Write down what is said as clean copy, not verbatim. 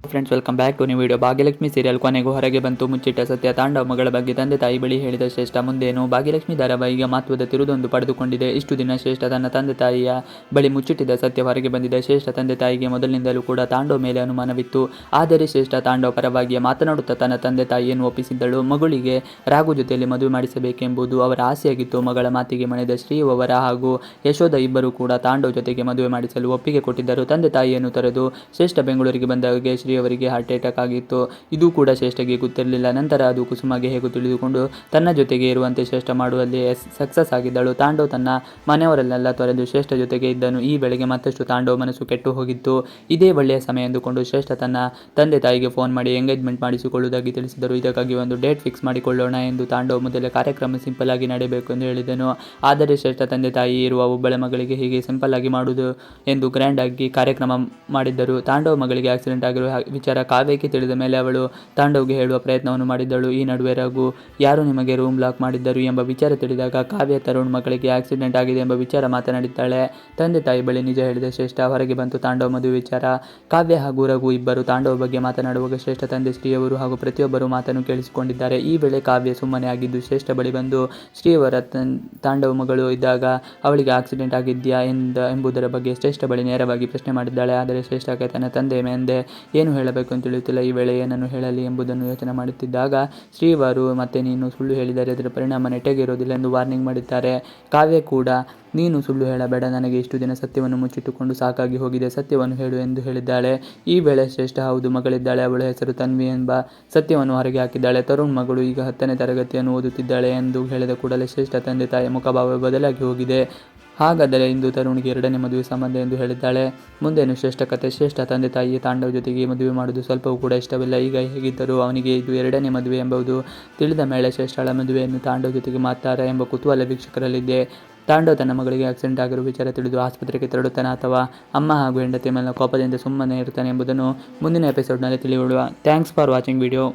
Friends, welcome back to new video. Bhagyalakshmi serial ಕೊನೆಗೂ ಹೊರಗೆ ಬಂತು. ಮುಚ್ಚಿಟ್ಟ ಸತ್ಯ. ತಾಂಡವ ಮಗಳ ಬಗ್ಗೆ ತಂದೆ ತಾಯಿ ಬಳಿ ಹೇಳಿದ ಶ್ರೇಷ್ಠ ಮುಂದೇನು? ಭಾಗ್ಯಲಕ್ಷ್ಮಿ ಧಾರಾವಾಹಿಗೆ ಮಹತ್ವದ ತಿರುದೊಂದು ಪಡೆದುಕೊಂಡಿದೆ. ಇಷ್ಟು ದಿನ ಶ್ರೇಷ್ಠ ತನ್ನ ತಂದೆ ತಾಯಿಯ ಬಳಿ ಮುಚ್ಚಿಟ್ಟಿದ್ದ ಸತ್ಯ ಹೊರಗೆ ಬಂದಿದೆ. ಶ್ರೇಷ್ಠ ತಂದೆ ತಾಯಿಗೆ ಮೊದಲಿನಿಂದಲೂ ಕೂಡ ತಾಂಡವ ಮೇಲೆ ಅನುಮಾನವಿತ್ತು. ಆದರೆ ಶ್ರೇಷ್ಠ ತಾಂಡವ ಪರವಾಗಿ ಮಾತನಾಡುತ್ತಾ ತನ್ನ ತಂದೆ ತಾಯಿಯನ್ನು ಒಪ್ಪಿಸಿದ್ದಳು. ಮಗಳಿಗೆ ರಾಘು ಜೊತೆಯಲ್ಲಿ ಮದುವೆ ಮಾಡಿಸಬೇಕೆಂಬುದು ಅವರ ಆಸೆಯಾಗಿತ್ತು. ಮಗಳ ಮಾತಿಗೆ ಮಣಿದ ಶ್ರೀಯವರ ಹಾಗೂ ಯಶೋಧ ಇಬ್ಬರು ಕೂಡ ತಾಂಡವ ಜೊತೆಗೆ ಮದುವೆ ಮಾಡಿಸಲು ಒಪ್ಪಿಗೆ ಕೊಟ್ಟಿದ್ದರು. ತಂದೆ ತಾಯಿಯನ್ನು ತೊರೆದು ಶ್ರೇಷ್ಠ ಬೆಂಗಳೂರಿಗೆ ಬಂದಾಗ ಶ್ರೀಯವರಿಗೆ ಹಾರ್ಟ್ ಅಟ್ಯಾಕ್ ಆಗಿತ್ತು. ಇದು ಕೂಡ ಶ್ರೇಷ್ಠಗೆ ಗೊತ್ತಿರಲಿಲ್ಲ. ನಂತರ ಅದು ಕುಸುಮಗೆ ಹೇಗೂ ತಿಳಿದುಕೊಂಡು ತನ್ನ ಜೊತೆಗೆ ಇರುವಂತೆ ಶ್ರೇಷ್ಠ ಮಾಡುವಲ್ಲಿ ಸಕ್ಸಸ್ ಆಗಿದ್ದಳು. ತಾಂಡವ ತನ್ನ ಮನೆಯವರನ್ನೆಲ್ಲ ತೊರೆದು ಶ್ರೇಷ್ಠ ಜೊತೆಗೆ ಇದ್ದನು. ಈ ವೇಳೆಗೆ ಮತ್ತಷ್ಟು ತಾಂಡವ ಮನಸ್ಸು ಕೆಟ್ಟು ಹೋಗಿತ್ತು. ಇದೇ ಒಳ್ಳೆಯ ಸಮಯ ಎಂದುಕೊಂಡು ಶ್ರೇಷ್ಠ ತನ್ನ ತಂದೆ ತಾಯಿಗೆ ಫೋನ್ ಮಾಡಿ ಎಂಗೇಜ್ಮೆಂಟ್ ಮಾಡಿಸಿಕೊಳ್ಳುವುದಾಗಿ ತಿಳಿಸಿದರು. ಇದಕ್ಕಾಗಿ ಒಂದು ಡೇಟ್ ಫಿಕ್ಸ್ ಮಾಡಿಕೊಳ್ಳೋಣ ಎಂದು ತಾಂಡವ ಮೊದಲೇ ಕಾರ್ಯಕ್ರಮ ಸಿಂಪಲ್ ಆಗಿ ನಡೆಯಬೇಕು ಎಂದು ಹೇಳಿದನು. ಆದರೆ ಶ್ರೇಷ್ಠ ತಂದೆ ತಾಯಿ ಇರುವ ಒಬ್ಬಳ ಮಗಳಿಗೆ ಹೀಗೆ ಸಿಂಪಲ್ ಆಗಿ ಮಾಡುವುದು ಎಂದು ಗ್ರ್ಯಾಂಡ್ ಆಗಿ ಕಾರ್ಯಕ್ರಮ ಮಾಡಿದ್ದರು. ತಾಂಡವ ಮಗಳಿಗೆ ಆಕ್ಸಿಡೆಂಟ್ ಆಗಿರುವ ವಿಚಾರ ಕಾವ್ಯಕ್ಕೆ ತಿಳಿದ ಮೇಲೆ ಅವಳು ತಾಂಡವ್ಗೆ ಹೇಳುವ ಪ್ರಯತ್ನವನ್ನು ಮಾಡಿದ್ದಳು. ಈ ನಡುವೆ ರಘು ಯಾರು ನಿಮಗೆ ರೂಮ್ ಲಾಕ್ ಮಾಡಿದ್ದರು ಎಂಬ ವಿಚಾರ ತಿಳಿದಾಗ ಕಾವ್ಯ ತರುಣ್ ಮಗಳಿಗೆ ಆಕ್ಸಿಡೆಂಟ್ ಆಗಿದೆ ಎಂಬ ವಿಚಾರ ಮಾತನಾಡಿದ್ದಾಳೆ. ತಂದೆ ತಾಯಿ ಬಳಿ ನಿಜ ಹೇಳಿದ ಶ್ರೇಷ್ಠ. ಹೊರಗೆ ಬಂತು ತಾಂಡವ ಮದುವೆ ವಿಚಾರ. ಕಾವ್ಯ ಹಾಗೂ ರಘು ಇಬ್ಬರು ತಾಂಡವ ಬಗ್ಗೆ ಮಾತನಾಡುವಾಗ ಶ್ರೇಷ್ಠ ತಂದೆ ಶ್ರೀಯವರು ಹಾಗೂ ಪ್ರತಿಯೊಬ್ಬರು ಮಾತನ್ನು ಕೇಳಿಸಿಕೊಂಡಿದ್ದಾರೆ. ಈ ವೇಳೆ ಕಾವ್ಯ ಸುಮ್ಮನೆ ಆಗಿದ್ದು ಶ್ರೇಷ್ಠ ಬಳಿ ಬಂದು ಶ್ರೀಯವರ ತಾಂಡವ ಮಗಳು ಇದ್ದಾಗ ಅವಳಿಗೆ ಆಕ್ಸಿಡೆಂಟ್ ಆಗಿದ್ಯಾ ಎಂಬುದರ ಬಗ್ಗೆ ಶ್ರೇಷ್ಠ ಬಳಿ ನೇರವಾಗಿ ಪ್ರಶ್ನೆ ಮಾಡಿದ್ದಾಳೆ. ಆದರೆ ಶ್ರೇಷ್ಠಕ್ಕೆ ತನ್ನ ತಂದೆ ಮುಂದೆ ಏನು ಹೇಳಬೇಕು ಅಂತ ತಿಳಿಯುತ್ತಿಲ್ಲ. ಈ ವೇಳೆ ಏನನ್ನು ಹೇಳಲಿ ಎಂಬುದನ್ನು ಯೋಚನೆ ಮಾಡುತ್ತಿದ್ದಾಗ ಶ್ರೀವರು ಮತ್ತೆ ನೀನು ಸುಳ್ಳು ಹೇಳಿದರೆ ಅದರ ಪರಿಣಾಮ ನೆಟ್ಟಗೆ ಇರೋದಿಲ್ಲ ಎಂದು ವಾರ್ನಿಂಗ್ ಮಾಡಿದ್ದಾರೆ. ಕಾವ್ಯ ಕೂಡ ನೀನು ಸುಳ್ಳು ಹೇಳಬೇಡ, ನನಗೆ ಇಷ್ಟು ದಿನ ಸತ್ಯವನ್ನು ಮುಚ್ಚಿಟ್ಟುಕೊಂಡು ಸಾಕಾಗಿ ಹೋಗಿದೆ, ಸತ್ಯವನ್ನು ಹೇಳು ಎಂದು ಹೇಳಿದ್ದಾಳೆ. ಈ ವೇಳೆ ಶ್ರೇಷ್ಠ ಹೌದು ಮಗಳಿದ್ದಾಳೆ, ಅವಳ ಹೆಸರು ತನ್ವಿ ಎಂಬ ಸತ್ಯವನ್ನು ಹೊರಗೆ ಹಾಕಿದ್ದಾಳೆ. ತರುಣ್ ಮಗಳು ಈಗ 10ನೇ ತರಗತಿಯನ್ನು ಓದುತ್ತಿದ್ದಾಳೆ ಎಂದು ಹೇಳಿದ ಕೂಡಲೇ ಶ್ರೇಷ್ಠ ತಂದೆ ತಾಯಿಯ ಮುಖಭಾವ ಬದಲಾಗಿ ಹೋಗಿದೆ. ಹಾಗಾದರೆ ಇಂದು ತರುಣ್ಗೆ 2ನೇ ಮದುವೆ ಸಂಬಂಧ ಎಂದು ಹೇಳಿದ್ದಾಳೆ. ಮುಂದೇನು ಶ್ರೇಷ್ಠ ಕತೆ? ಶ್ರೇಷ್ಠ ತಂದೆ ತಾಯಿ ತಾಂಡವ ಜೊತೆಗೆ ಮದುವೆ ಮಾಡುವುದು ಸ್ವಲ್ಪವೂ ಕೂಡ ಇಷ್ಟವಿಲ್ಲ. ಈಗ ಹೇಗಿದ್ದರೂ ಅವನಿಗೆ ಇದು 2ನೇ ಮದುವೆ ಎಂಬುದು ತಿಳಿದ ಮೇಲೆ ಶ್ರೇಷ್ಠಳ ಮದುವೆಯನ್ನು ತಾಂಡವ ಜೊತೆಗೆ ಮಾಡ್ತಾರೆ ಎಂಬ ಕುತೂಹಲ ವೀಕ್ಷಕರಲ್ಲಿದೆ. ತಾಂಡವ ತನ್ನ ಮಗಳಿಗೆ ಆಕ್ಸಿಡೆಂಟ್ ಆಗಿರುವ ವಿಚಾರ ತಿಳಿದು ಆಸ್ಪತ್ರೆಗೆ ತೆರಳುತ್ತಾನೆ ಅಥವಾ ಅಮ್ಮ ಹಾಗೂ ಹೆಂಡತಿ ಮೇಲಿನ ಕೋಪದಿಂದ ಸುಮ್ಮನೆ ಇರ್ತಾನೆ ಎಂಬುದನ್ನು ಮುಂದಿನ ಎಪಿಸೋಡ್ನಲ್ಲಿ ತಿಳಿಯೋಣ. Thanks for watching video.